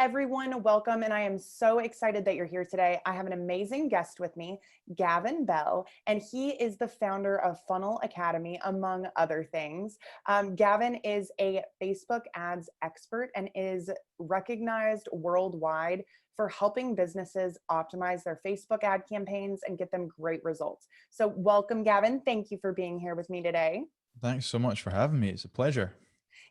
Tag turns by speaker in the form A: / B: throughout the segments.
A: everyone, welcome. And I am so excited that you're here today. I have an amazing guest with me, Gavin Bell, and he is the founder of Funnel Academy, among other things. Gavin is a Facebook ads expert and is recognized worldwide for helping businesses optimize their Facebook ad campaigns and get them great results. So welcome, Gavin. Thank you for being here with me today.
B: Thanks so much for having me. It's a pleasure.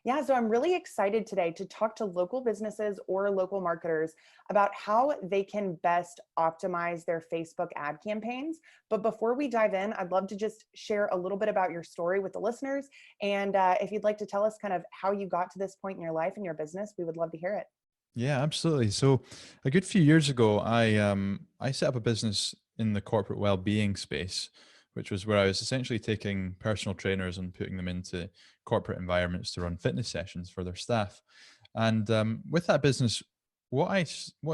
A: Yeah, so I'm really excited today to talk to local businesses or local marketers about how they can best optimize their Facebook ad campaigns. But before we dive in, I'd love to just share a little bit about your story with the listeners. And if you'd like to tell us kind of how you got to this point in your life and your business, we would love to hear it.
B: Yeah, absolutely. So a good few years ago, I set up a business in the corporate well-being space, which was where I was essentially taking personal trainers and putting them into corporate environments to run fitness sessions for their staff. And with that business, what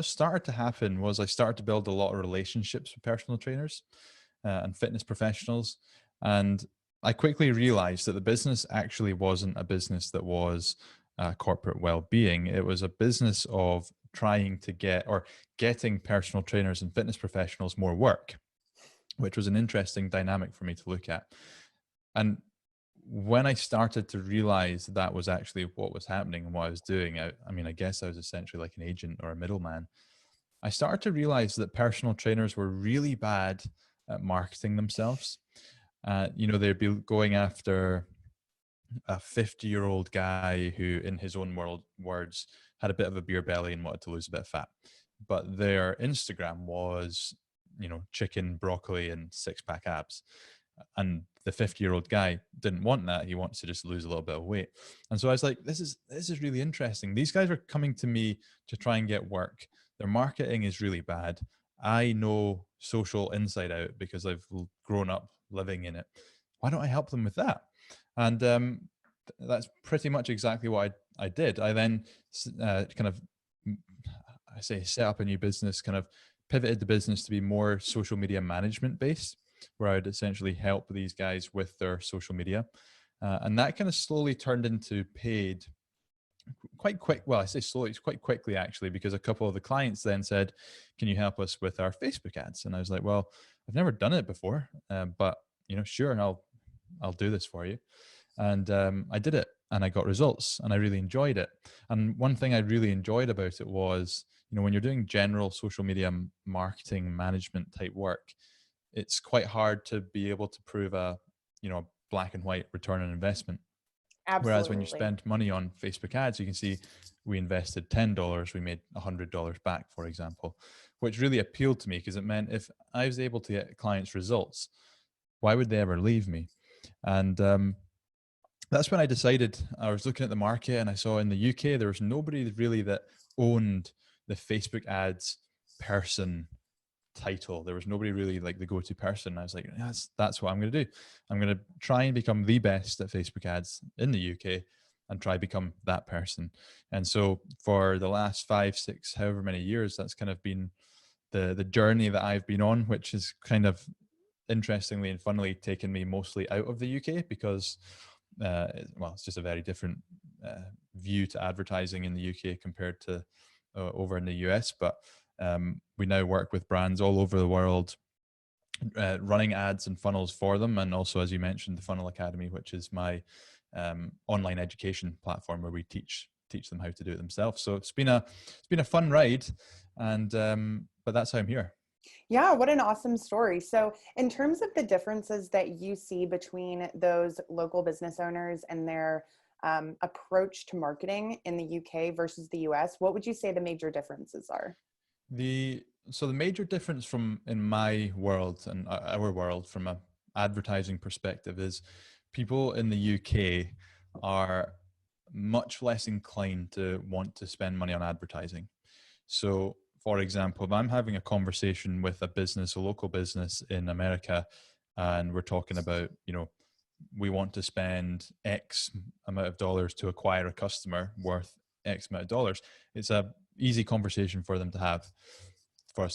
B: started to happen was I started to build a lot of relationships with personal trainers and fitness professionals, and I quickly realized that the business actually wasn't a business that was corporate well-being. It was a business of trying to getting personal trainers and fitness professionals more work, which was an interesting dynamic for me to look at. And when I started to realize that was actually what was happening and what I was doing, I guess I was essentially like an agent or a middleman. I started to realize that personal trainers were really bad at marketing themselves. They'd be going after a 50-year-old guy who, in his own words, had a bit of a beer belly and wanted to lose a bit of fat. But their Instagram was, chicken, broccoli, and six-pack abs. And the 50-year-old guy didn't want that. He wants to just lose a little bit of weight. And so I was like, this is really interesting. These guys are coming to me to try and get work. Their marketing is really bad. I know social inside out because I've grown up living in it. Why don't I help them with that? And that's pretty much exactly what I did. I then set up a new business, kind of pivoted the business to be more social media management based, where I would essentially help these guys with their social media. And that kind of slowly turned into paid quite quick. Well, I say slowly, it's quite quickly actually, because a couple of the clients then said, can you help us with our Facebook ads? And I was like, well, I've never done it before, but sure, I'll do this for you. And I did it and I got results and I really enjoyed it. And one thing I really enjoyed about it was, when you're doing general social media marketing management type work, it's quite hard to be able to prove a black and white return on investment. Whereas when you
A: Absolutely.
B: spend money on Facebook ads, you can see we invested $10, we made $100 back, for example, which really appealed to me because it meant if I was able to get clients results, why would they ever leave me? And that's when I decided. I was looking at the market and I saw in the UK, there was nobody really that owned the Facebook ads person title. There was nobody really like the go-to person. I was like, that's what I'm going to do. I'm going to try and become the best at Facebook ads in the UK and try become that person. And so for the last 5, 6, however many years, that's kind of been the journey that I've been on, which is kind of interestingly and funnily taken me mostly out of the UK because it's just a very different view to advertising in the UK compared to over in the US. But we now work with brands all over the world, running ads and funnels for them. And also, as you mentioned, the Funnel Academy, which is my online education platform where we teach them how to do it themselves. So it's been a fun ride, and but that's how I'm here.
A: Yeah, what an awesome story. So, in terms of the differences that you see between those local business owners and their approach to marketing in the UK versus the US, what would you say the major differences are?
B: So the major difference in my world and our world from a advertising perspective is people in the UK are much less inclined to want to spend money on advertising. So, for example, if I'm having a conversation with a local business in America, and we're talking about, we want to spend X amount of dollars to acquire a customer worth X amount of dollars, it's a easy conversation for us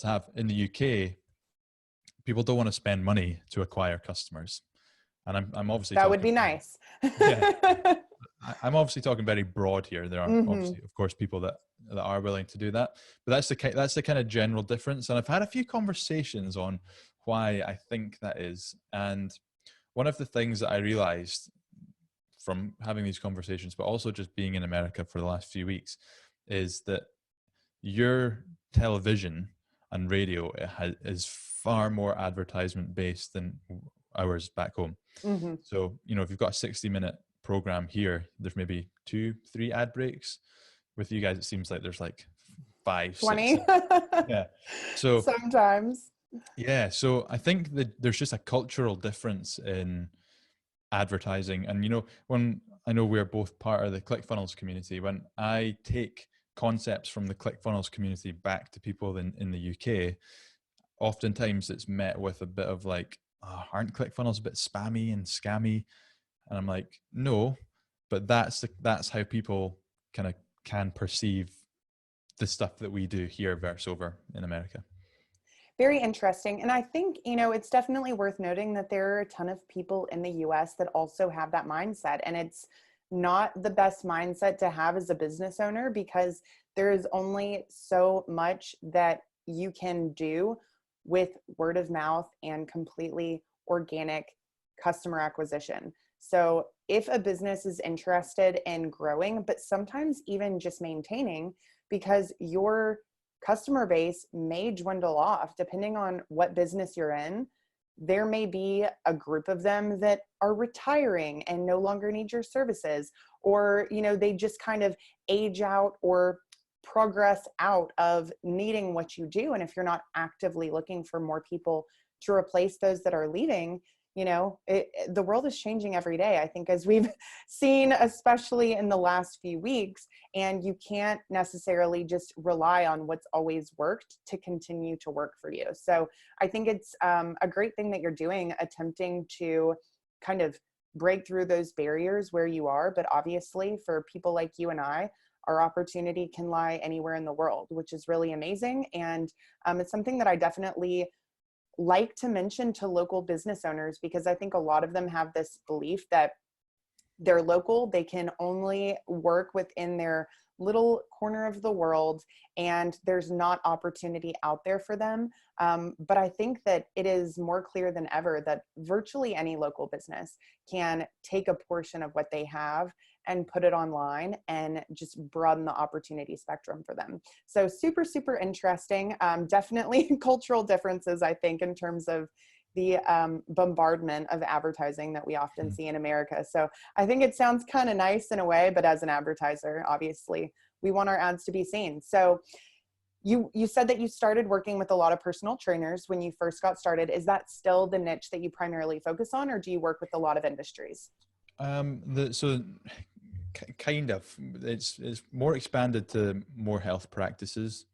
B: to have. In the UK, people don't want to spend money to acquire customers. And I'm obviously
A: That would
B: talking
A: be
B: from,
A: nice.
B: yeah, I'm obviously talking very broad here. There are
A: Hmm.
B: obviously, of course, people that are willing to do that, but that's the kind of general difference. And I've had a few conversations on why I think that is. And one of the things that I realized from having these conversations, but also just being in America for the last few weeks, is that your television and radio is far more advertisement based than ours back home.
A: Hmm.
B: So, if you've got a 60-minute program here, there's maybe 2, 3 ad breaks. With you guys, it seems like there's like 5, 6,
A: 20.
B: 7. Yeah. So,
A: Sometimes.
B: yeah. So I think that there's just a cultural difference in advertising. And, when I know we're both part of the ClickFunnels community, when I take concepts from the ClickFunnels community back to people in the UK, oftentimes it's met with a bit of like, oh, aren't ClickFunnels a bit spammy and scammy? And I'm like, no, but that's how people kind of can perceive the stuff that we do here versus over in America.
A: Very interesting. And I think, it's definitely worth noting that there are a ton of people in the US that also have that mindset. And it's not the best mindset to have as a business owner, because there is only so much that you can do with word of mouth and completely organic customer acquisition. So if a business is interested in growing, but sometimes even just maintaining, because your customer base may dwindle off depending on what business you're in. There may be a group of them that are retiring and no longer need your services, or they just kind of age out or progress out of needing what you do. And if you're not actively looking for more people to replace those that are leaving, the world is changing every day, I think, as we've seen, especially in the last few weeks. And you can't necessarily just rely on what's always worked to continue to work for you. So I think it's a great thing that you're doing, attempting to kind of break through those barriers where you are. But obviously, for people like you and I, our opportunity can lie anywhere in the world, which is really amazing. And it's something that I definitely like to mention to local business owners, because I think a lot of them have this belief that they're local, they can only work within their little corner of the world, and there's not opportunity out there for them. But I think that it is more clear than ever that virtually any local business can take a portion of what they have and put it online and just broaden the opportunity spectrum for them. So super, super interesting. Definitely cultural differences, I think, in terms of the bombardment of advertising that we often see in America. So I think it sounds kind of nice in a way, but as an advertiser, obviously, we want our ads to be seen. So you said that you started working with a lot of personal trainers when you first got started. Is that still the niche that you primarily focus on, or do you work with a lot of industries?
B: Kind of, it's more expanded to more health practices.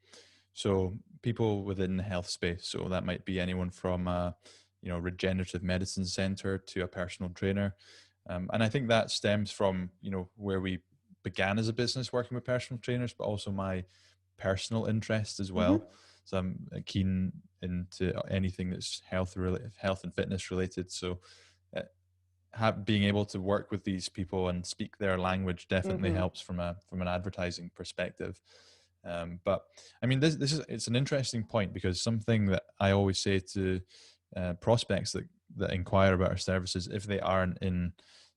B: So people within the health space. So that might be anyone from a regenerative medicine center to a personal trainer. And I think that stems from where we began as a business working with personal trainers, but also my personal interest as
A: Mm-hmm.
B: well. So I'm keen into anything that's health related, health and fitness related. So being able to work with these people and speak their language definitely
A: Mm-hmm.
B: helps from an advertising perspective. But I mean, this is it's an interesting point, because something that I always say to prospects that inquire about our services, if they aren't in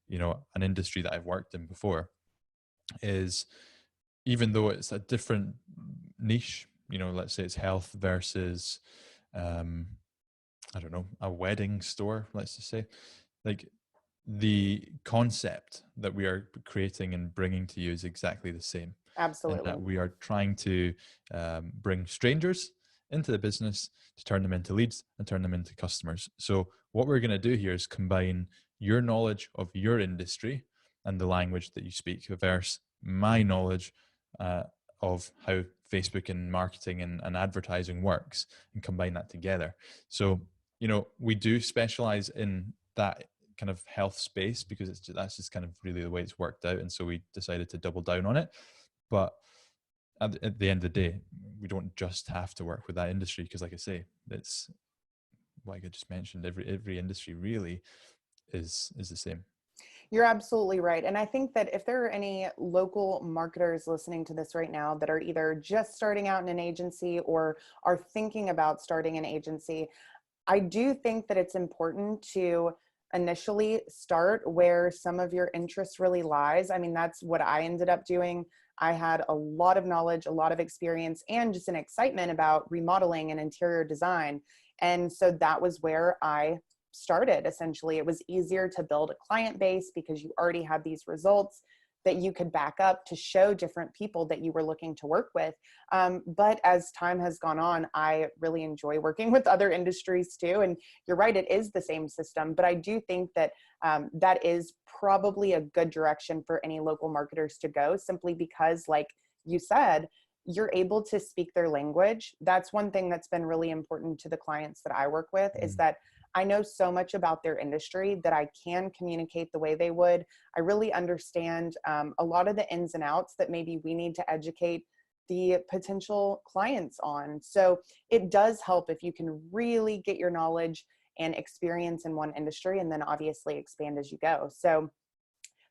B: an industry that I've worked in before, is even though it's a different niche, let's say it's health versus um, I don't know, a wedding store, let's just say, like the concept that we are creating and bringing to you is exactly the same, and that
A: Absolutely.
B: we are trying to bring strangers into the business to turn them into leads and turn them into customers. So what we're going to do here is combine your knowledge of your industry and the language that you speak versus my knowledge of how Facebook and marketing and advertising works, and combine that together. So we do specialize in that kind of health space because that's just kind of really the way it's worked out, and so we decided to double down on it. But at the end of the day, we don't just have to work with that industry, because like I say, it's like I just mentioned, every industry really is the same.
A: You're absolutely right. And I think that if there are any local marketers listening to this right now that are either just starting out in an agency or are thinking about starting an agency, I do think that it's important to initially start where some of your interest really lies. I mean, that's what I ended up doing. I had a lot of knowledge, a lot of experience, and just an excitement about remodeling and interior design. And so that was where I started. Essentially, it was easier to build a client base because you already had these results that you could back up to show different people that you were looking to work with. But as time has gone on, I really enjoy working with other industries too. And you're right, it is the same system. But I do think that that is probably a good direction for any local marketers to go, simply because, like you said, you're able to speak their language. That's one thing that's been really important to the clients that I work with, is
B: Mm.
A: that I know so much about their industry that I can communicate the way they would. I really understand a lot of the ins and outs that maybe we need to educate the potential clients on. So it does help if you can really get your knowledge and experience in one industry, and then obviously expand as you go. So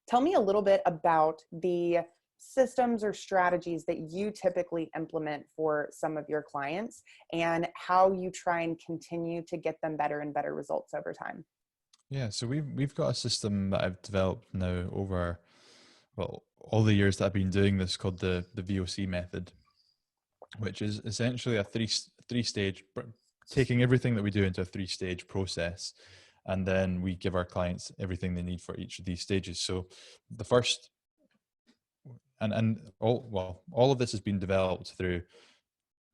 A: tell me a little bit about the systems or strategies that you typically implement for some of your clients, and how you try and continue to get them better and better results over time.
B: Yeah, so we've got a system that I've developed now over, well, all the years that I've been doing this, called the VOC method, which is essentially a three stage, taking everything that we do into a three-stage process, and then we give our clients everything they need for each of these stages. So the first, and all of this has been developed through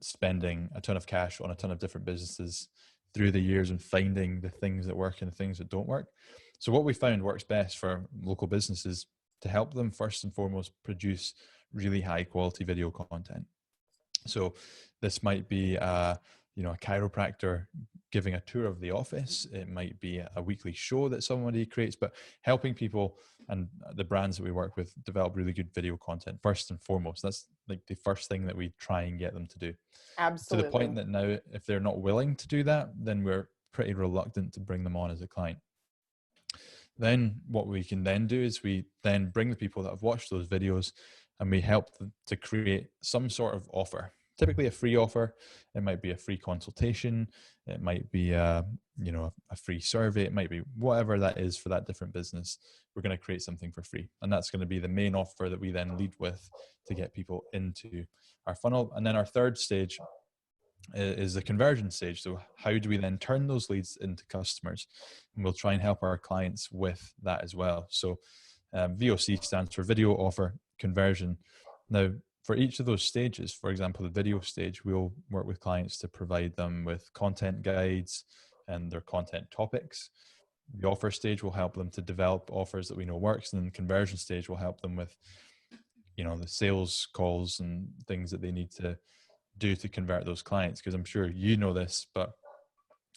B: spending a ton of cash on a ton of different businesses through the years and finding the things that work and the things that don't work. So what we found works best for local businesses, to help them first and foremost produce really high quality video content. So this might be a chiropractor giving a tour of the office. It might be a weekly show that somebody creates, but helping people and the brands that we work with develop really good video content first and foremost. That's like the first thing that we try and get them to do. To the point
A: Absolutely.
B: that now, if they're not willing to do that, then we're pretty reluctant to bring them on as a client. Then what we can then do is we then bring the people that have watched those videos, and we help them to create some sort of offer, typically a free offer. It might be a free consultation. It might be a free survey. It might be whatever that is for that different business. We're going to create something for free. And that's going to be the main offer that we then lead with to get people into our funnel. And then our third stage is the conversion stage. So how do we then turn those leads into customers? And we'll try and help our clients with that as well. So VOC stands for video offer conversion. Now, for each of those stages, for example, the video stage, we'll work with clients to provide them with content guides and their content topics. The offer stage will help them to develop offers that we know works, and then the conversion stage will help them with the sales calls and things that they need to do to convert those clients. Because I'm sure you know this, but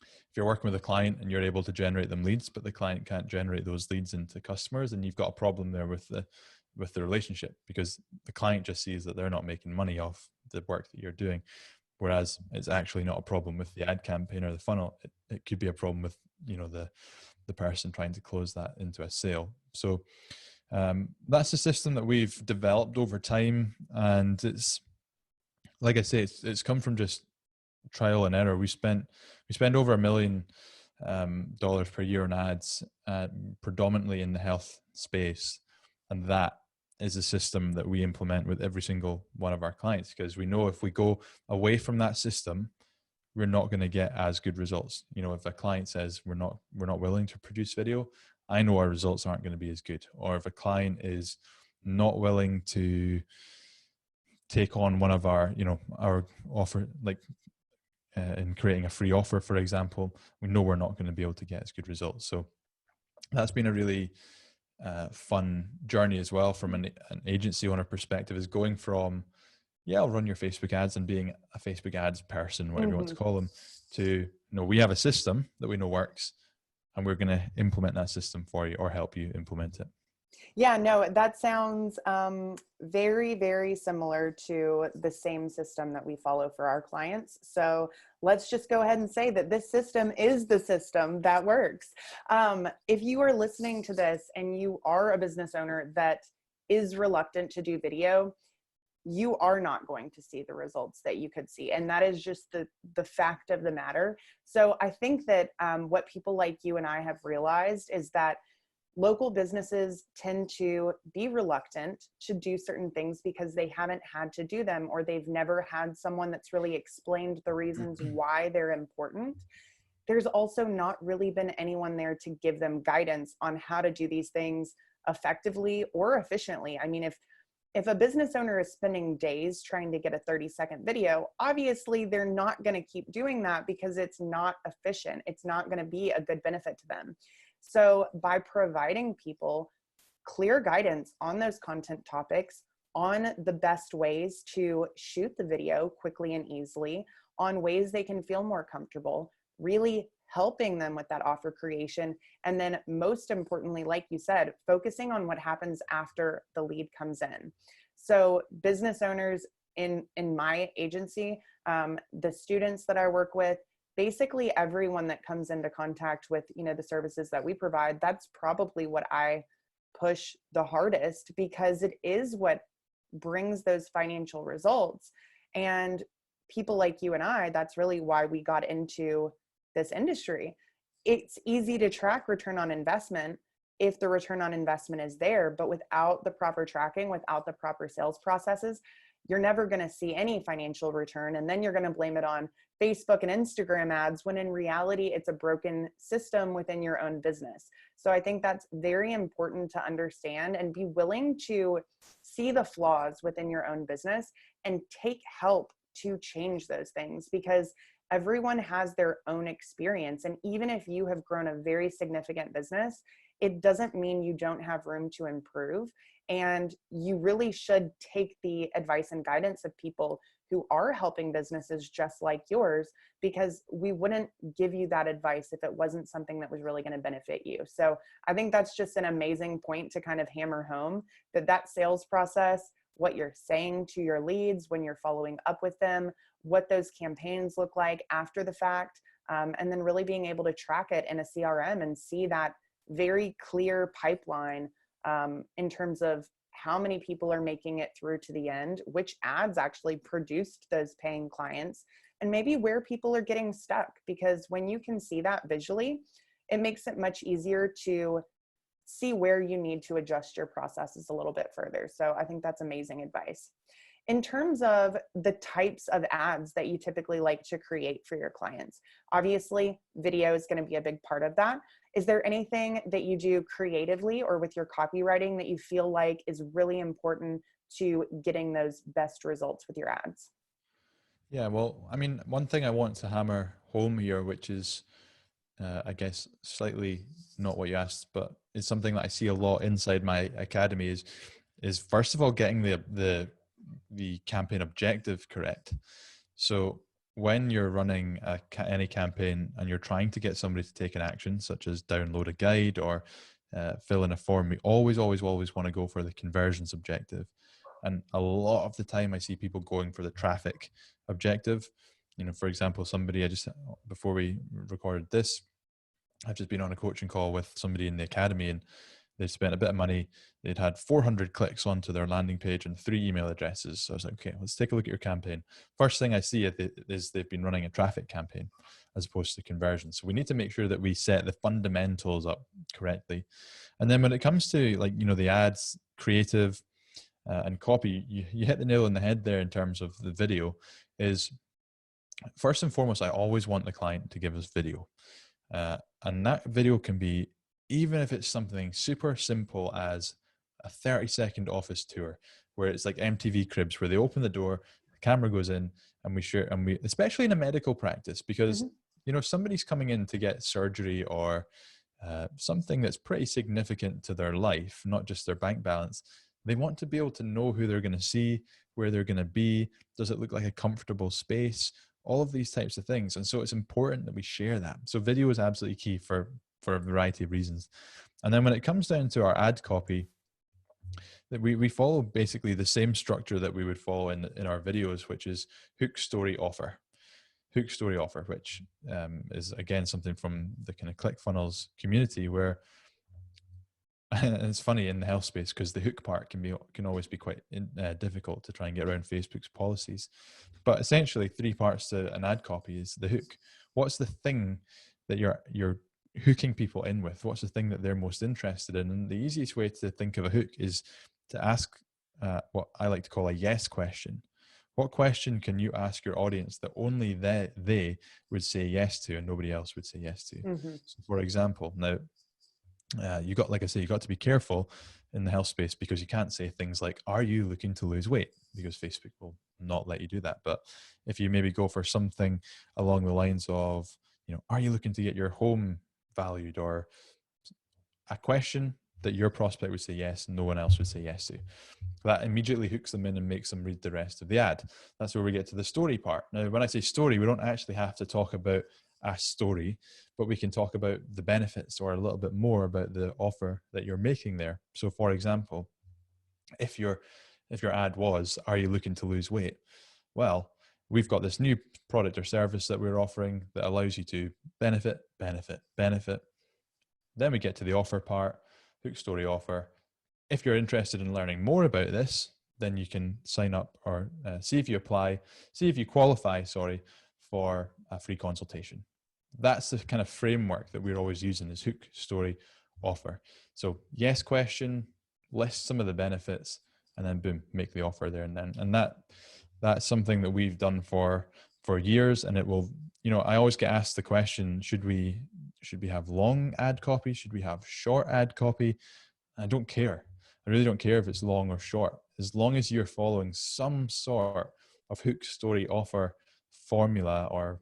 B: if you're working with a client and you're able to generate them leads, but the client can't generate those leads into customers, and you've got a problem there with the relationship, because the client just sees that they're not making money off the work that you're doing, whereas it's actually not a problem with the ad campaign or the funnel. It could be a problem with the person trying to close that into a sale. So that's a system that we've developed over time, and it's, like I say, it's come from just trial and error. We spend over $1 million per year on ads, predominantly in the health space, and that is a system that we implement with every single one of our clients, because we know if we go away from that system, we're not going to get as good results. If a client says we're not willing to produce video, I know our results aren't going to be as good. Or if a client is not willing to take on one of our offer, like in creating a free offer, for example, we know we're not going to be able to get as good results. So that's been a really fun journey as well from an agency owner perspective, is going from, I'll run your Facebook ads, and being a Facebook ads person, whatever you want to call them, to, we have a system that we know works, and we're going to implement that system for you or help you implement it.
A: Yeah, no, that sounds very, very similar to the same system that we follow for our clients. So let's just go ahead and say that this system is the system that works. If you are listening to this and you are a business owner that is reluctant to do video, you are not going to see the results that you could see, and that is just the fact of the matter. So I think that what people like you and I have realized is that local businesses tend to be reluctant to do certain things because they haven't had to do them, or they've never had someone that's really explained the reasons why they're important. There's also not really been anyone there to give them guidance on how to do these things effectively or efficiently. I mean, if a business owner is spending days trying to get a 30-second video, obviously they're not going to keep doing that because it's not efficient. It's not going to be a good benefit to them. So by providing people clear guidance on those content topics, on the best ways to shoot the video quickly and easily, on ways they can feel more comfortable, really helping them with that offer creation. And then most importantly, like you said, focusing on what happens after the lead comes in. So business owners in my agency, the students that I work with, basically everyone that comes into contact with, the services that we provide, that's probably what I push the hardest, because it is what brings those financial results. And people like you and I, that's really why we got into this industry. It's easy to track return on investment if the return on investment is there, but without the proper tracking, without the proper sales processes, you're never going to see any financial return. And then you're going to blame it on Facebook and Instagram ads, when in reality, it's a broken system within your own business. So I think that's very important to understand and be willing to see the flaws within your own business and take help to change those things, because everyone has their own experience. And even if you have grown a very significant business, it doesn't mean you don't have room to improve. And you really should take the advice and guidance of people who are helping businesses just like yours, because we wouldn't give you that advice if it wasn't something that was really going to benefit you. So I think that's just an amazing point to kind of hammer home, that sales process, what you're saying to your leads when you're following up with them, what those campaigns look like after the fact, and then really being able to track it in a CRM and see that very clear pipeline in terms of how many people are making it through to the end, which ads actually produced those paying clients, and maybe where people are getting stuck. Because when you can see that visually, it makes it much easier to see where you need to adjust your processes a little bit further. So I think that's amazing advice. In terms of the types of ads that you typically like to create for your clients, obviously video is going to be a big part of that. Is there anything that you do creatively or with your copywriting that you feel like is really important to getting those best results with your ads?
B: Yeah, well, I mean, one thing I want to hammer home here, which is, I guess, slightly not what you asked, but it's something that I see a lot inside my academy is first of all getting the campaign objective correct. So when you're running any campaign and you're trying to get somebody to take an action, such as download a guide or fill in a form, we always want to go for the conversions objective. And a lot of the time I see people going for the traffic objective. For example, somebody, before we recorded this, I've just been on a coaching call with somebody in the academy, and they spent a bit of money. They'd had 400 clicks onto their landing page and 3 email addresses. So I was like, okay, let's take a look at your campaign. First thing I see is they've been running a traffic campaign as opposed to conversion. So we need to make sure that we set the fundamentals up correctly. And then when it comes to the ads, creative and copy, you hit the nail on the head there in terms of the video. Is first and foremost, I always want the client to give us video. And that video can be, even if it's something super simple as a 30-second office tour, where it's like MTV Cribs, where they open the door, the camera goes in, and we share, and we, especially in a medical practice, because, if somebody's coming in to get surgery or something that's pretty significant to their life, not just their bank balance, they want to be able to know who they're going to see, where they're going to be. Does it look like a comfortable space? All of these types of things. And so it's important that we share that. So video is absolutely key for a variety of reasons. And then when it comes down to our ad copy, we follow basically the same structure that we would follow in our videos, which is hook, story, offer. Hook, story, offer, which is again something from the kind of ClickFunnels community, where and it's funny in the health space because the hook part can always be quite difficult to try and get around Facebook's policies. But essentially, three parts to an ad copy is the hook. What's the thing that you're hooking people in with? What's the thing that they're most interested in? And the easiest way to think of a hook is to ask what I like to call a yes question. What question can you ask your audience that only they would say yes to and nobody else would say yes to?
A: Mm-hmm.
B: So for example, now you got, like I say, you got to be careful in the health space because you can't say things like, are you looking to lose weight? Because Facebook will not let you do that. But if you maybe go for something along the lines of, are you looking to get your home valued, or a question that your prospect would say yes and no one else would say yes to, that immediately hooks them in and makes them read the rest of the ad. That's where we get to the story part. Now, when I say story, we don't actually have to talk about a story, but we can talk about the benefits or a little bit more about the offer that you're making there. So for example, if your ad was, are you looking to lose weight? Well, we've got this new product or service that we're offering that allows you to benefit. Then we get to the offer part, hook, story, offer. If you're interested in learning more about this, then you can sign up or see if you qualify, for a free consultation. That's the kind of framework that we're always using, is hook, story, offer. So yes question, list some of the benefits, and then boom, make the offer there and then. And that's something that we've done for years, and it will, I always get asked the question, should we have long ad copy? Should we have short ad copy? I don't care. I really don't care if it's long or short. As long as you're following some sort of hook, story, offer formula or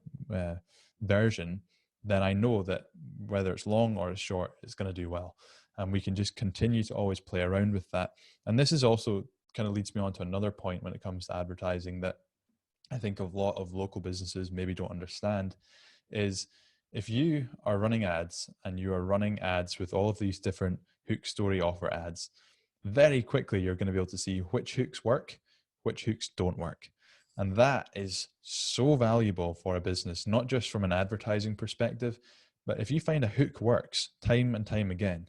B: version, then I know that whether it's long or it's short, it's going to do well. And we can just continue to always play around with that. And this is also kind of leads me on to another point when it comes to advertising that I think a lot of local businesses maybe don't understand, is if you are running ads and you are running ads with all of these different hook, story, offer ads, very quickly you're going to be able to see which hooks work, which hooks don't work. And that is so valuable for a business, not just from an advertising perspective, but if you find a hook works time and time again,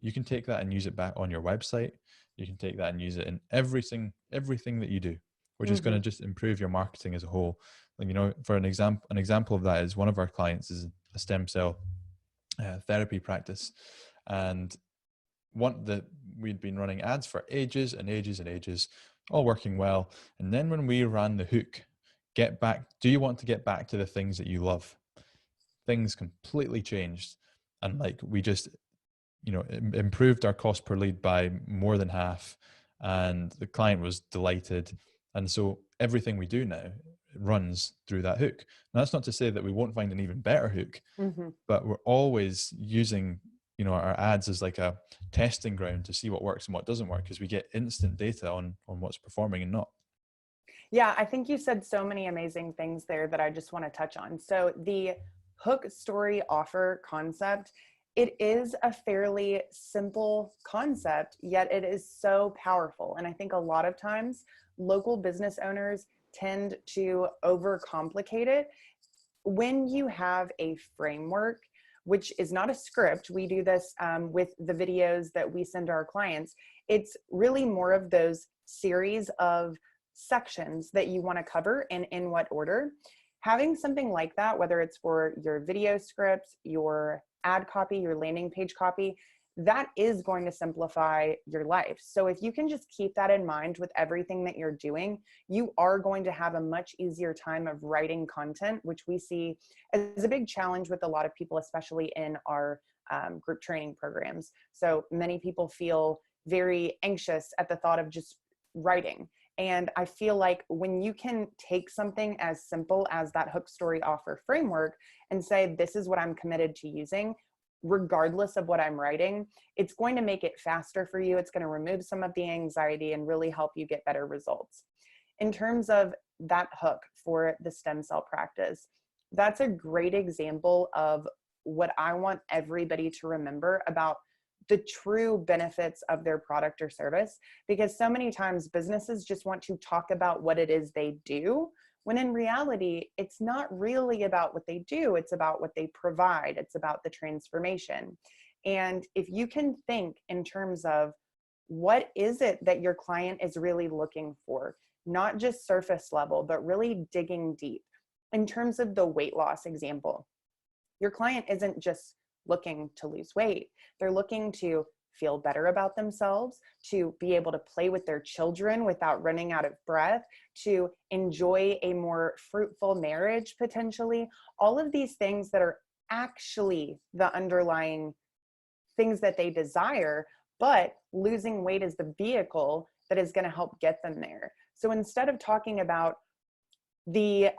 B: you can take that and use it back on your website. You can take that and use it in everything that you do, which is going to just improve your marketing as a whole. And, for an example of that is one of our clients is a stem cell therapy practice. And we'd been running ads for ages and ages and ages, all working well. And then when we ran the hook, do you want to get back to the things that you love? Things completely changed. And we just, improved our cost per lead by more than half. And the client was delighted. And so everything we do now runs through that hook. Now, that's not to say that we won't find an even better hook, but we're always using our ads as like a testing ground to see what works and what doesn't work, because we get instant data on what's performing and not.
A: Yeah, I think you said so many amazing things there that I just want to touch on. So the hook, story, offer concept, it is a fairly simple concept, yet it is so powerful. And I think a lot of times local business owners tend to overcomplicate it. When you have a framework, which is not a script, we do this with the videos that we send our clients. It's really more of those series of sections that you want to cover and in what order. Having something like that, whether it's for your video scripts, your ad copy, your landing page copy, that is going to simplify your life. So if you can just keep that in mind with everything that you're doing, you are going to have a much easier time of writing content, which we see as a big challenge with a lot of people, especially in our group training programs. So many people feel very anxious at the thought of just writing. And I feel like when you can take something as simple as that hook, story, offer framework and say, this is what I'm committed to using, regardless of what I'm writing, it's going to make it faster for you. It's going to remove some of the anxiety and really help you get better results. In terms of that hook for the stem cell practice, that's a great example of what I want everybody to remember about the true benefits of their product or service, because so many times businesses just want to talk about what it is they do, when in reality, it's not really about what they do, it's about what they provide, it's about the transformation. And if you can think in terms of what is it that your client is really looking for, not just surface level, but really digging deep. In terms of the weight loss example, your client isn't just looking to lose weight, they're looking to feel better about themselves, to be able to play with their children without running out of breath, to enjoy a more fruitful marriage potentially. All of these things that are actually the underlying things that they desire, but losing weight is the vehicle that is going to help get them there. So instead of talking about the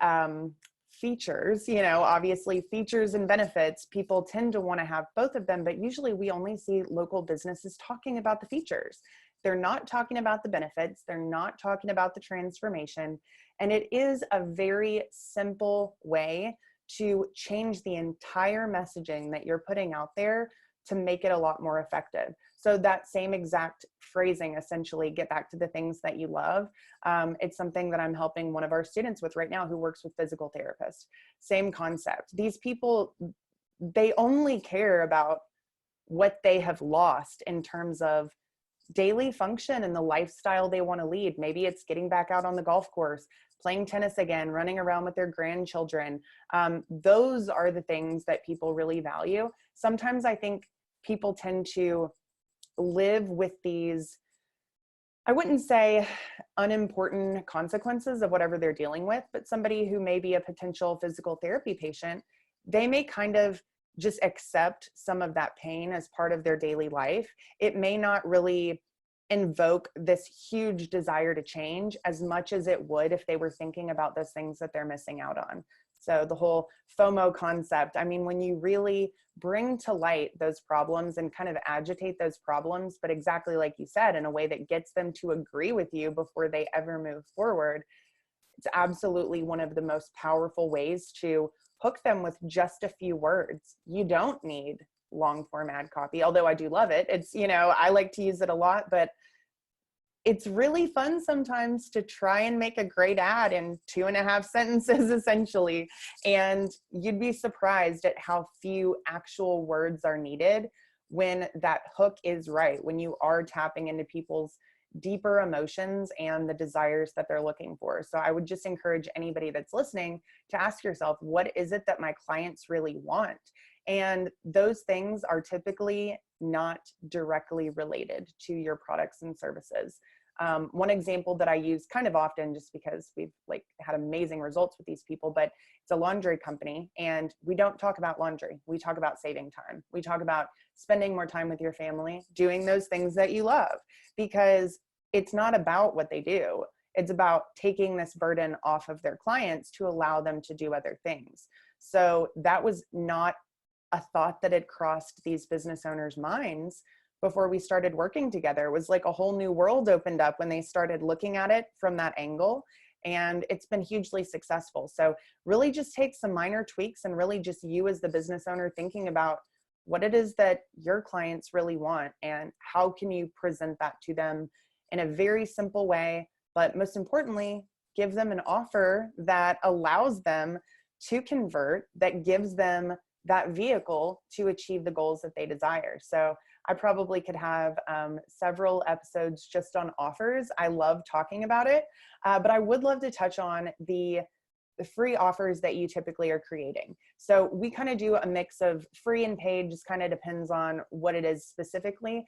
A: features, obviously features and benefits, people tend to want to have both of them, but usually we only see local businesses talking about the features. They're not talking about the benefits. They're not talking about the transformation. And it is a very simple way to change the entire messaging that you're putting out there to make it a lot more effective. So that same exact phrasing, essentially, get back to the things that you love. It's something that I'm helping one of our students with right now who works with physical therapists. Same concept. These people, they only care about what they have lost in terms of daily function and the lifestyle they want to lead. Maybe it's getting back out on the golf course, playing tennis again, running around with their grandchildren. Those are the things that people really value. Sometimes I think people tend to live with these, I wouldn't say unimportant consequences of whatever they're dealing with, but somebody who may be a potential physical therapy patient, they may kind of just accept some of that pain as part of their daily life. It may not really invoke this huge desire to change as much as it would if they were thinking about those things that they're missing out on. So the whole FOMO concept, I mean, when you really bring to light those problems and kind of agitate those problems, but exactly like you said, in a way that gets them to agree with you before they ever move forward, it's absolutely one of the most powerful ways to hook them with just a few words. You don't need long form ad copy, although I do love it. It's, I like to use it a lot, but it's really fun sometimes to try and make a great ad in 2.5 sentences, essentially. And you'd be surprised at how few actual words are needed when that hook is right, when you are tapping into people's deeper emotions and the desires that they're looking for. So I would just encourage anybody that's listening to ask yourself, what is it that my clients really want? And those things are typically not directly related to your products and services. One example that I use kind of often, just because we've had amazing results with these people, but it's a laundry company, and we don't talk about laundry. We talk about saving time. We talk about spending more time with your family, doing those things that you love, because it's not about what they do. It's about taking this burden off of their clients to allow them to do other things. So that was not a thought that had crossed these business owners' minds before we started working together. It was like a whole new world opened up when they started looking at it from that angle. And it's been hugely successful. So really just take some minor tweaks and really just you as the business owner thinking about what it is that your clients really want and how can you present that to them in a very simple way, but most importantly, give them an offer that allows them to convert, that gives them that vehicle to achieve the goals that they desire. So I probably could have several episodes just on offers. I love talking about it, but I would love to touch on the free offers that you typically are creating. So we kind of do a mix of free and paid, just kind of depends on what it is specifically.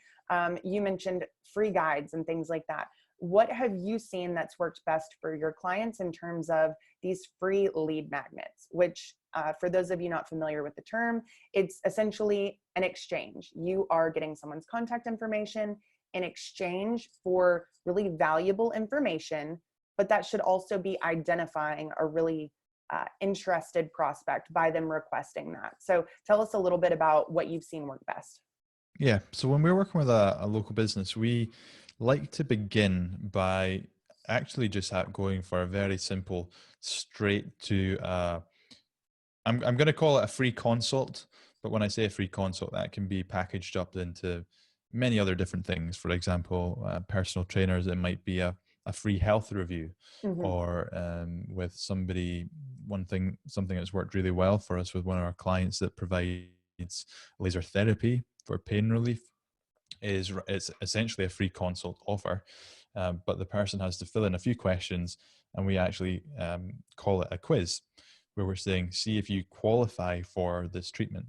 A: You mentioned free guides and things like that. What have you seen that's worked best for your clients in terms of these free lead magnets, which for those of you not familiar with the term, it's essentially an exchange. You are getting someone's contact information in exchange for really valuable information, but that should also be identifying a really interested prospect by them requesting that. So tell us a little bit about what you've seen work best.
B: Yeah. So when we're working with a local business, we like to begin by actually just going for a very simple, straight to, I'm going to call it a free consult. But when I say a free consult, that can be packaged up into many other different things. For example, personal trainers, it might be a free health review,
A: Hmm.
B: or with somebody, something that's worked really well for us with one of our clients that provides laser therapy for pain relief is it's essentially a free consult offer, but the person has to fill in a few questions, and we actually call it a quiz, where we're saying, see if you qualify for this treatment.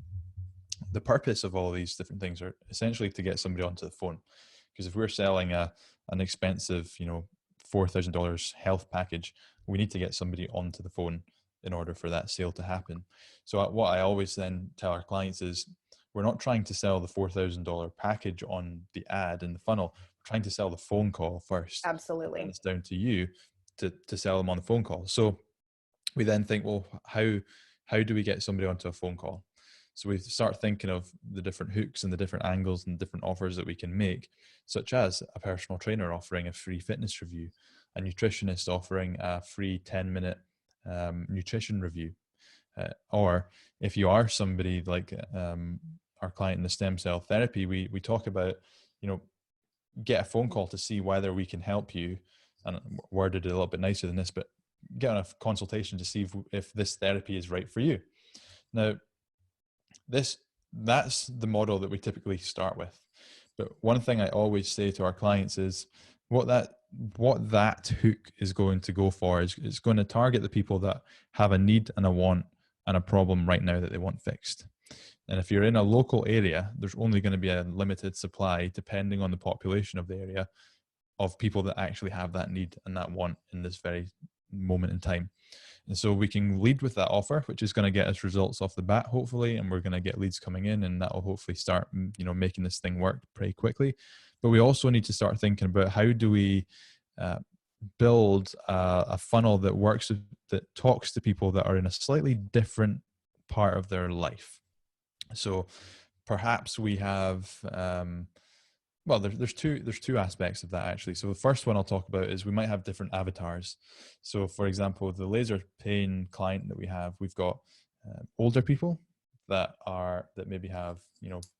B: The purpose of all these different things are essentially to get somebody onto the phone, because if we're selling an expensive, $4,000 health package, we need to get somebody onto the phone in order for that sale to happen. So what I always then tell our clients is, we're not trying to sell the $4,000 package on the ad in the funnel. We're trying to sell the phone call first, and then
A: Absolutely.
B: it's down to you to sell them on the phone call. So we then think, well, how do we get somebody onto a phone call? So we start thinking of the different hooks and the different angles and different offers that we can make, such as a personal trainer offering a free fitness review, a nutritionist offering a free 10-minute nutrition review, or if you are somebody like our client in the stem cell therapy, we talk about, get a phone call to see whether we can help you, and worded it a little bit nicer than this, but get on a consultation to see if this therapy is right for you. Now, that's the model that we typically start with. But one thing I always say to our clients is, what that hook is going to go for is it's going to target the people that have a need and a want and a problem right now that they want fixed. And if you're in a local area, there's only going to be a limited supply, depending on the population of the area, of people that actually have that need and that want in this very moment in time. And so we can lead with that offer, which is going to get us results off the bat, hopefully, and we're going to get leads coming in, and that will hopefully start, making this thing work pretty quickly. But we also need to start thinking about, how do we build a funnel that works, that talks to people that are in a slightly different part of their life. So perhaps we have well, there's two aspects of that, actually. So the first one I'll talk about is, we might have different avatars. So for example, the laser pain client that we have, we've got older people that maybe have,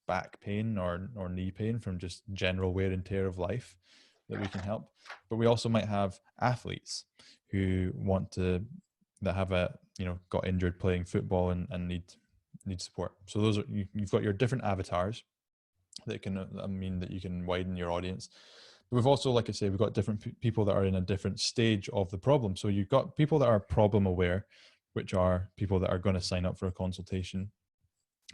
B: back pain or knee pain from just general wear and tear of life, that we can help. But we also might have athletes who that have got injured playing football and need support. So you've got your different avatars that can that you can widen your audience. But we've also, like I say, we've got different people that are in a different stage of the problem. So you've got people that are problem aware, which are people that are going to sign up for a consultation.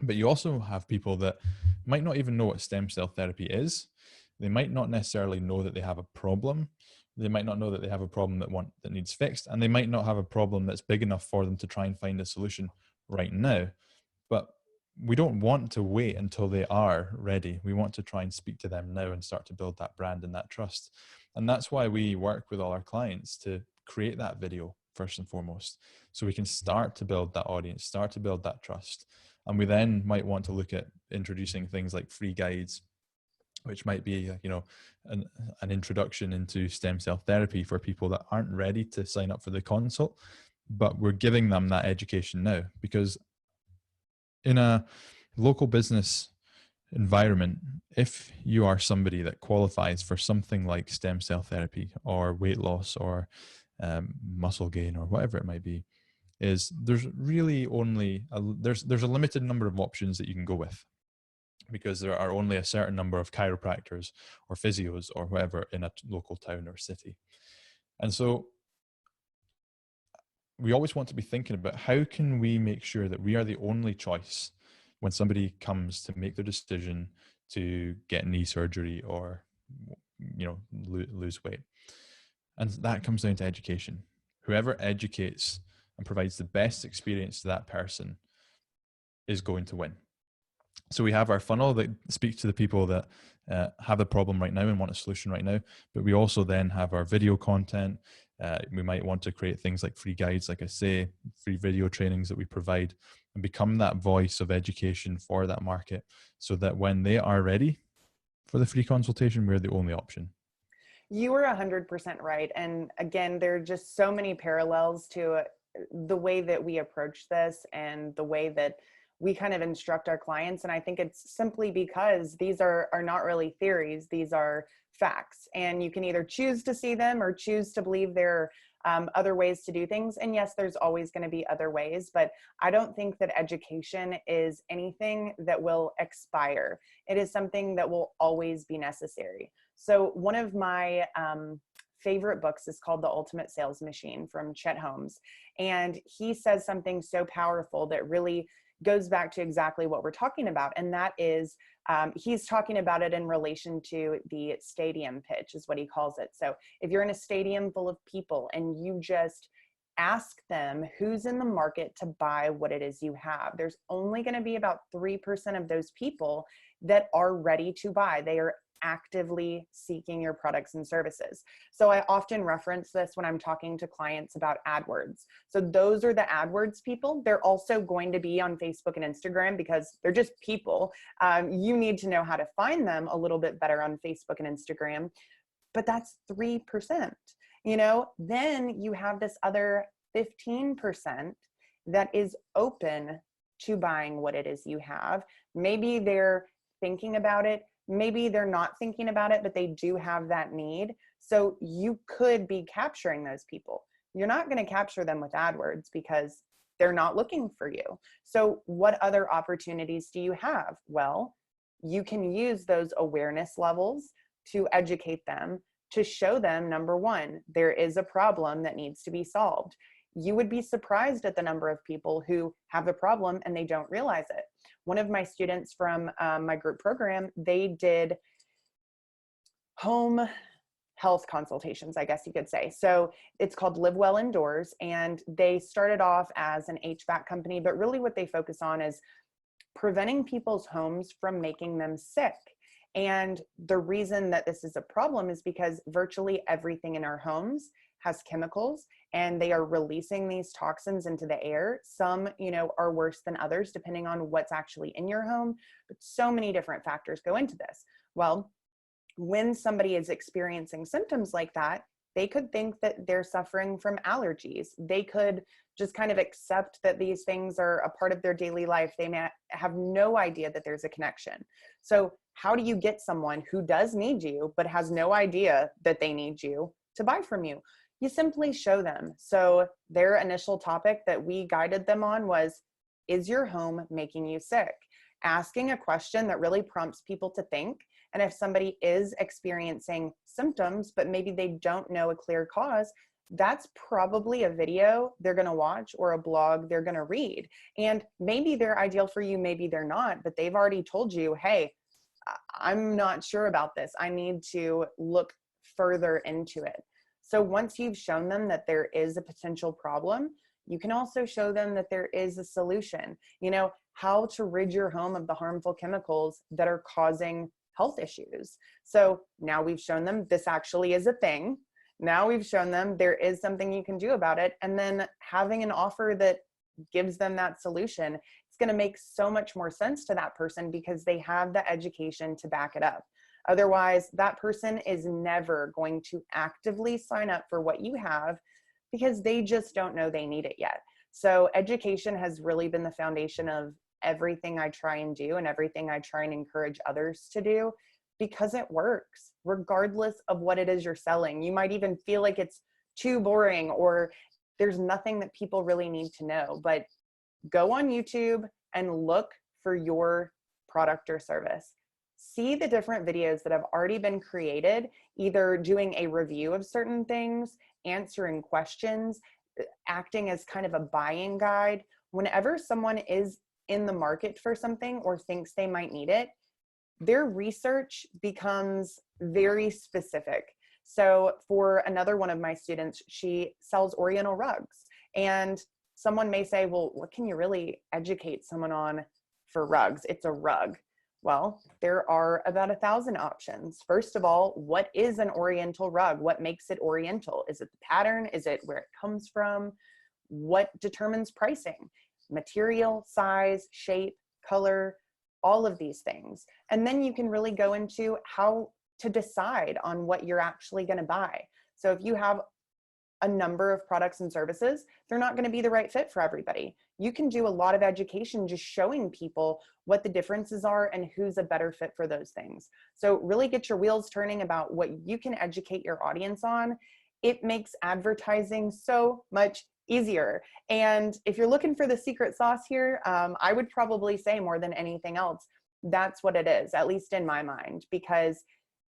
B: But you also have people that might not even know what stem cell therapy is. They might not necessarily know that they have a problem. They might not know that they have a problem that needs fixed, and they might not have a problem that's big enough for them to try and find a solution right now. But we don't want to wait until they are ready. We want to try and speak to them now and start to build that brand and that trust. And that's why we work with all our clients to create that video first and foremost, so we can start to build that audience, start to build that trust. And we then might want to look at introducing things like free guides, which might be, an introduction into stem cell therapy for people that aren't ready to sign up for the consult, but we're giving them that education now. Because in a local business environment, if you are somebody that qualifies for something like stem cell therapy or weight loss or muscle gain or whatever it might be, is there's really only there's a limited number of options that you can go with, because there are only a certain number of chiropractors or physios or whatever in a local town or city. And so we always want to be thinking about, how can we make sure that we are the only choice when somebody comes to make their decision to get knee surgery or lose weight. And that comes down to education. Whoever educates and provides the best experience to that person is going to win. So we have our funnel that speaks to the people that have a problem right now and want a solution right now. But we also then have our video content. We might want to create things like free guides, like I say, free video trainings that we provide, and become that voice of education for that market, so that when they are ready for the free consultation, we're the only option.
A: You were 100% right. And again, there are just so many parallels to the way that we approach this and the way that we kind of instruct our clients. And I think it's simply because these are not really theories, these are facts. And you can either choose to see them or choose to believe there are other ways to do things. And yes, there's always going to be other ways, but I don't think that education is anything that will expire. It is something that will always be necessary. So one of my favorite books is called The Ultimate Sales Machine from Chet Holmes. And he says something so powerful that really goes back to exactly what we're talking about. And that is, he's talking about it in relation to the stadium pitch is what he calls it. So if you're in a stadium full of people and you just ask them who's in the market to buy what it is you have, there's only going to be about 3% of those people that are ready to buy. They are actively seeking your products and services. So I often reference this when I'm talking to clients about AdWords. So those are the AdWords people. They're also going to be on Facebook and Instagram because they're just people. You need to know how to find them a little bit better on Facebook and Instagram, but that's 3%. Then you have this other 15% that is open to buying what it is you have. Maybe they're thinking about it. Maybe they're not thinking about it, but they do have that need. So you could be capturing those people. You're not going to capture them with AdWords because they're not looking for you. So what other opportunities do you have? Well, you can use those awareness levels to educate them, to show them, number one, there is a problem that needs to be solved. You would be surprised at the number of people who have a problem and they don't realize it. One of my students from my group program, they did home health consultations, I guess you could say. So it's called Live Well Indoors. And they started off as an HVAC company, but really what they focus on is preventing people's homes from making them sick. And the reason that this is a problem is because virtually everything in our homes has chemicals and they are releasing these toxins into the air. Some, are worse than others depending on what's actually in your home, but so many different factors go into this. Well, when somebody is experiencing symptoms like that, they could think that they're suffering from allergies. They could just kind of accept that these things are a part of their daily life. They may have no idea that there's a connection. So how do you get someone who does need you, but has no idea that they need you to buy from you? You simply show them. So their initial topic that we guided them on was, is your home making you sick? Asking a question that really prompts people to think. And if somebody is experiencing symptoms, but maybe they don't know a clear cause, that's probably a video they're going to watch or a blog they're going to read. And maybe they're ideal for you, maybe they're not, but they've already told you, hey, I'm not sure about this. I need to look further into it. So once you've shown them that there is a potential problem, you can also show them that there is a solution, how to rid your home of the harmful chemicals that are causing health issues. So now we've shown them this actually is a thing. Now we've shown them there is something you can do about it. And then having an offer that gives them that solution, it's going to make so much more sense to that person because they have the education to back it up. Otherwise, that person is never going to actively sign up for what you have because they just don't know they need it yet. So education has really been the foundation of everything I try and do and everything I try and encourage others to do because it works regardless of what it is you're selling. You might even feel like it's too boring or there's nothing that people really need to know, but go on YouTube and look for your product or service. See the different videos that have already been created, either doing a review of certain things, answering questions, acting as kind of a buying guide. Whenever someone is in the market for something or thinks they might need it, their research becomes very specific. So for another one of my students, she sells Oriental rugs. And someone may say, well, what can you really educate someone on for rugs? It's a rug. Well, there are about 1,000 options. First of all, what is an Oriental rug? What makes it Oriental? Is it the pattern? Is it where it comes from? What determines pricing? Material, size, shape, color, all of these things. And then you can really go into how to decide on what you're actually going to buy. So if you have a number of products and services, they're not going to be the right fit for everybody. you can do a lot of education just showing people what the differences are and who's a better fit for those things. So really get your wheels turning about what you can educate your audience on. It makes advertising so much easier. And if you're looking for the secret sauce here, I would probably say more than anything else, that's what it is, at least in my mind, because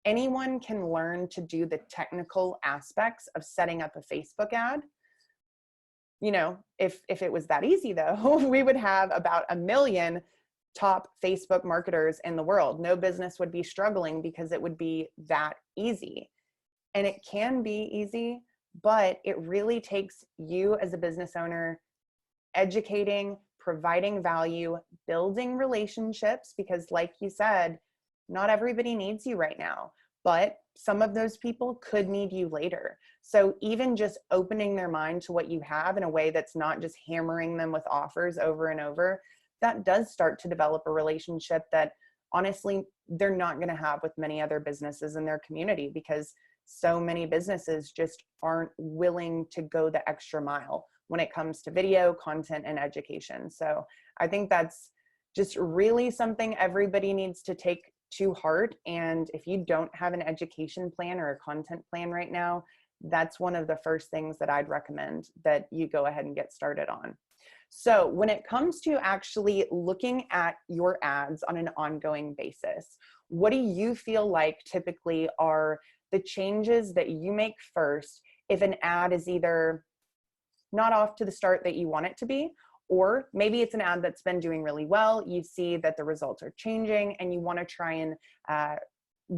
A: anyone can learn to do the technical aspects of setting up a Facebook ad. You know, if it was that easy though, we would have about 1 million top Facebook marketers in the world. No business would be struggling because it would be that easy. And it can be easy, but it really takes you as a business owner educating, providing value, building relationships, because like you said, not everybody needs you right now, but some of those people could need you later. So even just opening their mind to what you have in a way that's not just hammering them with offers over and over, that does start to develop a relationship that honestly they're not going to have with many other businesses in their community, because so many businesses just aren't willing to go the extra mile when it comes to video, content, and education. So I think that's just really something everybody needs to take to heart. And if you don't have an education plan or a content plan right now, that's one of the first things that I'd recommend that you go ahead and get started on. So when it comes to actually looking at your ads on an ongoing basis, what do you feel like typically are the changes that you make first if an ad is either not off to the start that you want it to be, or maybe it's an ad that's been doing really well, you see that the results are changing and you want to try and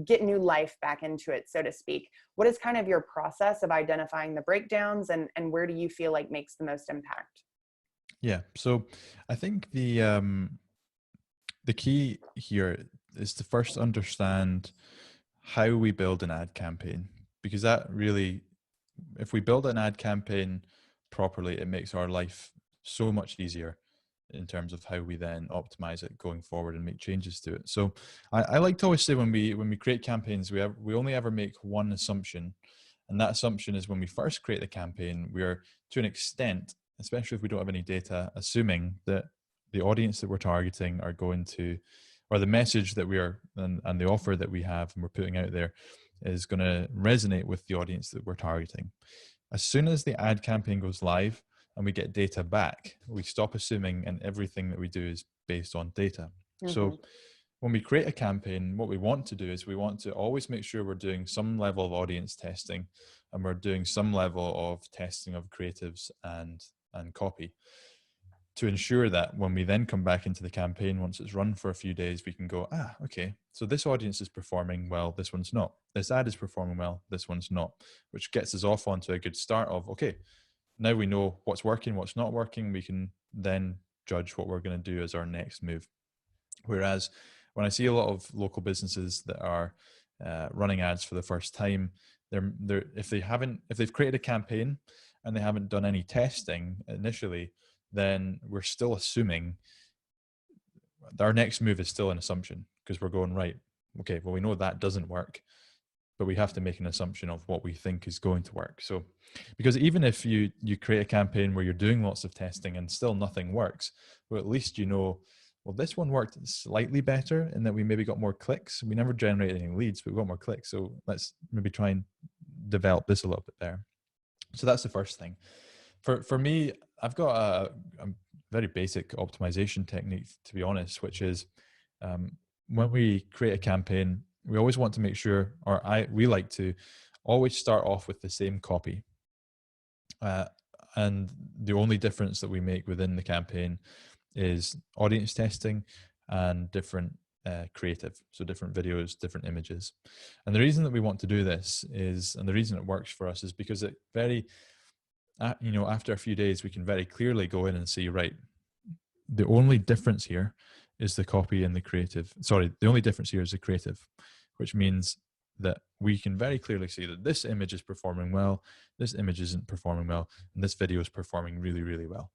A: get new life back into it, so to speak? What is kind of your process of identifying the breakdowns, and where do you feel like makes the most impact?
B: Yeah. So I think the key here is to first understand how we build an ad campaign, because that really, if we build an ad campaign properly, it makes our life so much easier in terms of how we then optimize it going forward and make changes to it. So I like to always say when we create campaigns, we only ever make one assumption, and that assumption is when we first create the campaign, we are to an extent, especially if we don't have any data, assuming that the audience that we're targeting are going to, or the message that we are and the offer that we have and we're putting out there is going to resonate with the audience that we're targeting. As soon as the ad campaign goes live and we get data back, we stop assuming, and everything that we do is based on data.
A: Mm-hmm.
B: So when we create a campaign, what we want to do is we want to always make sure we're doing some level of audience testing, and we're doing some level of testing of creatives and copy, to ensure that when we then come back into the campaign, once it's run for a few days, we can go, okay, so this audience is performing well, this one's not. This ad is performing well, this one's not, which gets us off onto a good start of, okay, now we know what's working, what's not working. We can then judge what we're going to do as our next move. Whereas when I see a lot of local businesses that are running ads for the first time, if they've created a campaign and they haven't done any testing initially, then we're still assuming our next move is still an assumption, because we're going, right, okay, well, we know that doesn't work, but we have to make an assumption of what we think is going to work. So, because even if you create a campaign where you're doing lots of testing and still nothing works, well, at least you know, well, this one worked slightly better in that we maybe got more clicks. We never generated any leads, but we got more clicks. So let's maybe try and develop this a little bit better. So that's the first thing. For me, I've got a very basic optimization technique, to be honest, which is when we create a campaign, we always want to make sure, or we like to always start off with the same copy. And the only difference that we make within the campaign is audience testing and different creative, so different videos, different images. And the reason that we want to do this is, and the reason it works for us, is because it after a few days, we can very clearly go in and see, right, the only difference here is the copy and the creative. Sorry, the only difference here is the creative, which means that we can very clearly see that this image is performing well, this image isn't performing well, and this video is performing really, really well.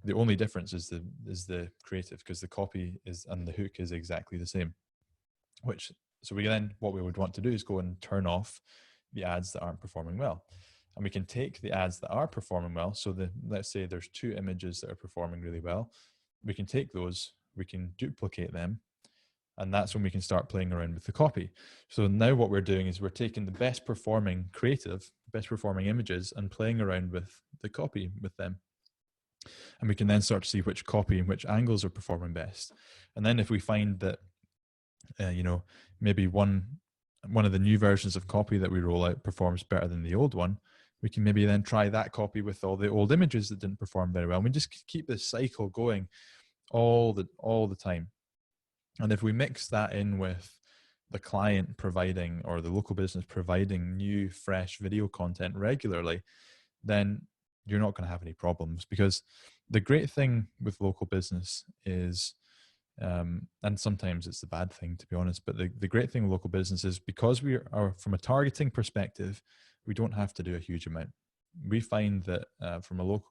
B: The only difference is the creative, because the copy is and the hook is exactly the same. So what we would want to do is go and turn off the ads that aren't performing well. And we can take the ads that are performing well. So let's say there's 2 images that are performing really well. We can take those, we can duplicate them, and that's when we can start playing around with the copy. So now what we're doing is we're taking the best performing creative, best performing images, and playing around with the copy with them. And we can then start to see which copy and which angles are performing best. And then if we find that, maybe one of the new versions of copy that we roll out performs better than the old one, we can maybe then try that copy with all the old images that didn't perform very well. And we just keep this cycle going all the time. And if we mix that in with the client providing, or the local business providing, new fresh video content regularly, then you're not going to have any problems. Because the great thing with local business is, and sometimes it's the bad thing, to be honest, but the great thing with local business is, because we are, from a targeting perspective, we don't have to do a huge amount. We find that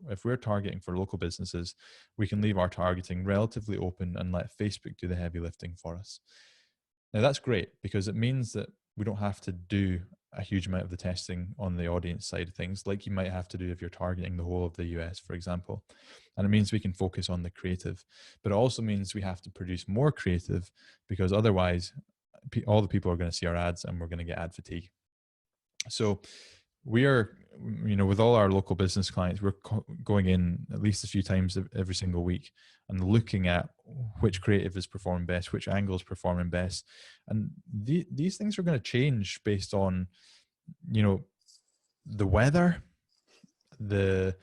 B: if we're targeting for local businesses, we can leave our targeting relatively open and let Facebook do the heavy lifting for us. Now that's great, because it means that we don't have to do a huge amount of the testing on the audience side of things, like you might have to do if you're targeting the whole of the US, for example. And it means we can focus on the creative, but it also means we have to produce more creative, because otherwise all the people are going to see our ads and we're going to get ad fatigue. So we are, with all our local business clients, we're going in at least a few times every single week and looking at which creative is performing best, which angle is performing best. And these things are going to change based on, the weather, the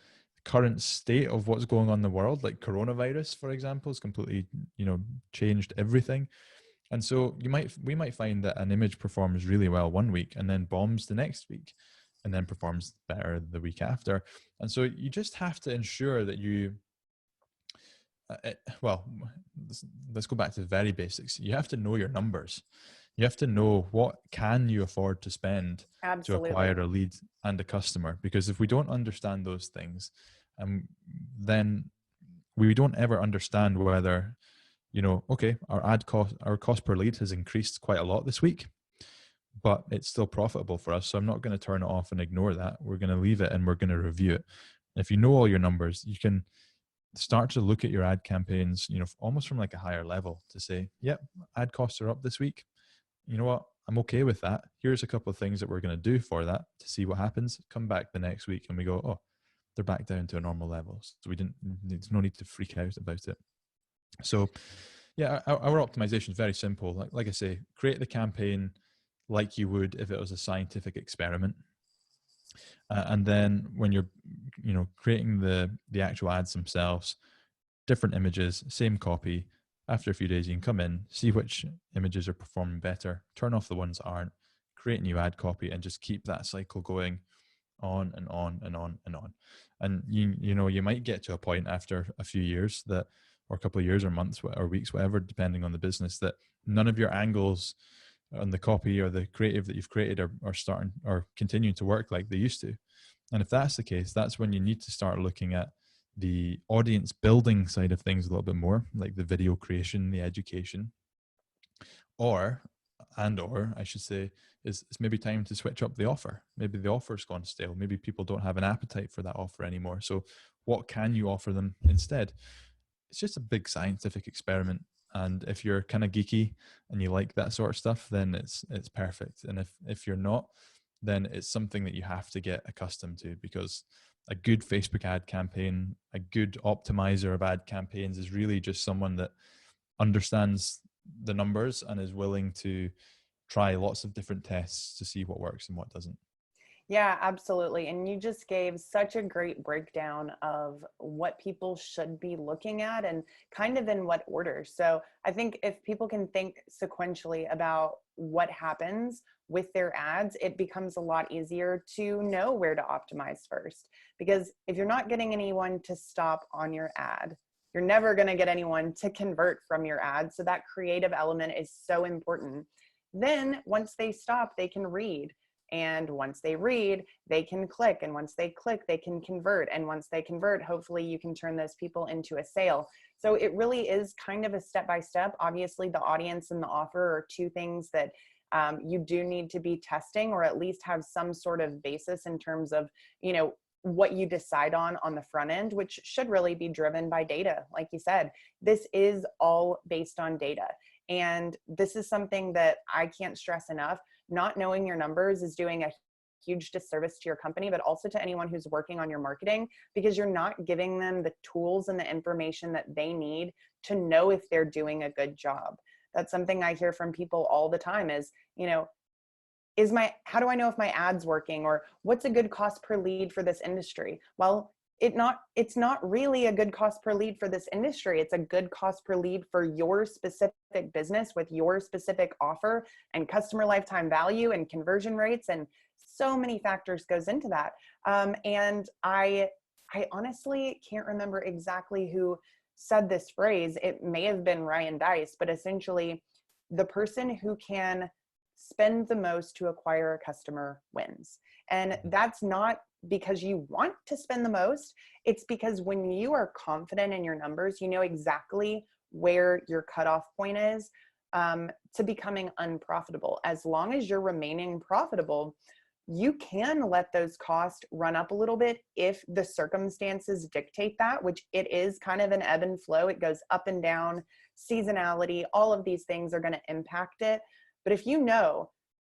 B: current state of what's going on in the world. Like coronavirus, for example, has completely, changed everything. And so we might find that an image performs really well one week and then bombs the next week, and then performs better the week after. And so you just have to ensure that let's go back to the very basics. You have to know your numbers. You have to know what can you afford to spend to acquire a lead and a customer. Because if we don't understand those things, then we don't ever understand whether, okay, our cost per lead has increased quite a lot this week, but it's still profitable for us. So I'm not going to turn it off and ignore that. We're going to leave it and we're going to review it. If you know all your numbers, you can start to look at your ad campaigns, almost from like a higher level, to say, yep, ad costs are up this week. You know what? I'm okay with that. Here's a couple of things that we're going to do for that to see what happens. Come back the next week and we go, oh, they're back down to a normal level. So there's no need to freak out about it. So yeah, our optimization is very simple. Like I say, create the campaign like you would if it was a scientific experiment. And then when you're, creating the actual ads themselves, different images, same copy. After a few days, you can come in, see which images are performing better, turn off the ones that aren't, create new ad copy, and just keep that cycle going on and on and on and on. And you might get to a point after a few years that, or a couple of years or months or weeks, whatever, depending on the business, that none of your angles on the copy or the creative that you've created are starting or continuing to work like they used to. And if that's the case, that's when you need to start looking at the audience building side of things a little bit more, like the video creation, the education, or I should say, it's maybe time to switch up the offer. Maybe the offer's gone stale. Maybe people don't have an appetite for that offer anymore. So what can you offer them instead? It's just a big scientific experiment. And if you're kind of geeky and you like that sort of stuff, then it's perfect. And if you're not, then it's something that you have to get accustomed to, because a good Facebook ad campaign, a good optimizer of ad campaigns, is really just someone that understands the numbers and is willing to try lots of different tests to see what works and what doesn't.
A: Yeah, absolutely. And you just gave such a great breakdown of what people should be looking at and kind of in what order. So I think if people can think sequentially about what happens with their ads, it becomes a lot easier to know where to optimize first. Because if you're not getting anyone to stop on your ad, you're never going to get anyone to convert from your ad. So that creative element is so important. Then once they stop, they can read. And once they read, they can click. And once they click, they can convert. And once they convert, hopefully you can turn those people into a sale. So it really is kind of a step-by-step. Obviously, the audience and the offer are two things that You do need to be testing, or at least have some sort of basis in terms of, what you decide on the front end, which should really be driven by data. Like you said, this is all based on data. And this is something that I can't stress enough. Not knowing your numbers is doing a huge disservice to your company, but also to anyone who's working on your marketing, because you're not giving them the tools and the information that they need to know if they're doing a good job. That's something I hear from people all the time is, how do I know if my ad's working, or what's a good cost per lead for this industry? Well, it's not really a good cost per lead for this industry. It's a good cost per lead for your specific business with your specific offer and customer lifetime value and conversion rates. And so many factors goes into that. And I honestly can't remember exactly who said this phrase. It may have been Ryan Dice, but essentially the person who can spend the most to acquire a customer wins. And that's not because you want to spend the most. It's because when you are confident in your numbers, you know exactly where your cutoff point is to becoming unprofitable. As long as you're remaining profitable, you can let those costs run up a little bit if the circumstances dictate that, which it is kind of an ebb and flow. It goes up and down, seasonality, all of these things are going to impact it. But if you know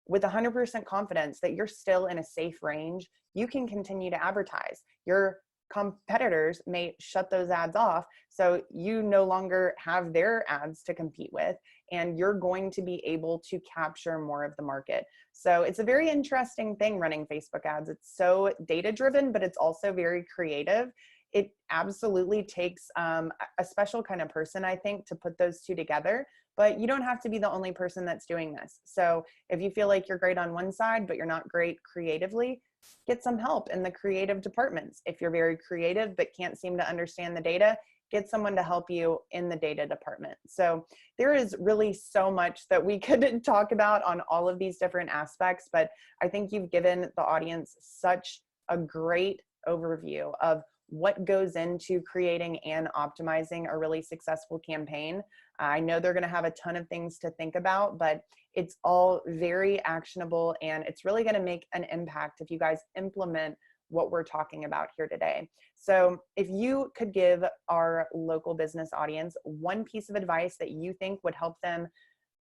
A: with 100% confidence that you're still in a safe range, you can continue to advertise. Your competitors may shut those ads off, so you no longer have their ads to compete with, and you're going to be able to capture more of the market. So it's a very interesting thing running Facebook ads. It's so data driven, but it's also very creative. It absolutely takes a special kind of person, I think, to put those two together. But you don't have to be the only person that's doing this. So if you feel like you're great on one side, but you're not great creatively, get some help in the creative departments. If you're very creative but can't seem to understand the data, get someone to help you in the data department. So there is really so much that we could talk about on all of these different aspects, but I think you've given the audience such a great overview of what goes into creating and optimizing a really successful campaign. I know they're going to have a ton of things to think about, but it's all very actionable, and it's really going to make an impact if you guys implement what we're talking about here today. So if you could give our local business audience one piece of advice that you think would help them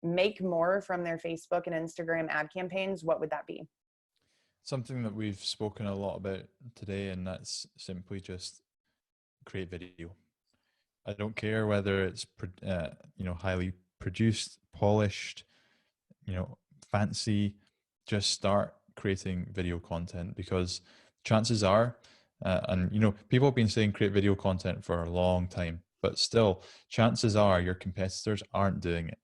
A: make more from their Facebook and Instagram ad campaigns, what would that be?
B: Something that we've spoken a lot about today, and that's simply just create video. I don't care whether it's highly produced, polished, fancy. Just start creating video content, because chances are, and people have been saying create video content for a long time, but still, chances are your competitors aren't doing it.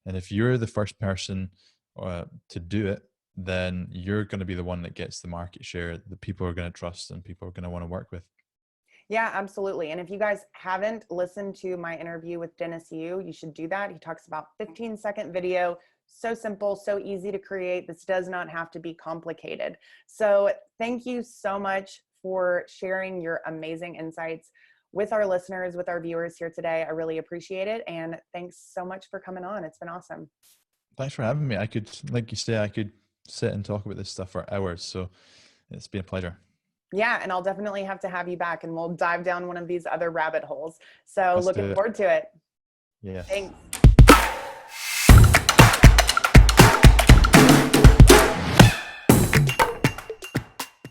B: And if you're the first person to do it, then you're going to be the one that gets the market share that people are going to trust and people are going to want to work with.
A: Yeah, absolutely. And if you guys haven't listened to my interview with Dennis Yu, you should do that. He talks about 15-second video. So simple, so easy to create. This does not have to be complicated. So thank you so much for sharing your amazing insights with our listeners, with our viewers here today. I really appreciate it. And thanks so much for coming on. It's been awesome.
B: Thanks for having me. I could, like you say, I could sit and talk about this stuff for hours. So it's been a pleasure.
A: Yeah, and I'll definitely have to have you back, and we'll dive down one of these other rabbit holes. So
B: Let's do
A: looking
B: it.
A: forward to it.
B: Yes.
A: Thanks.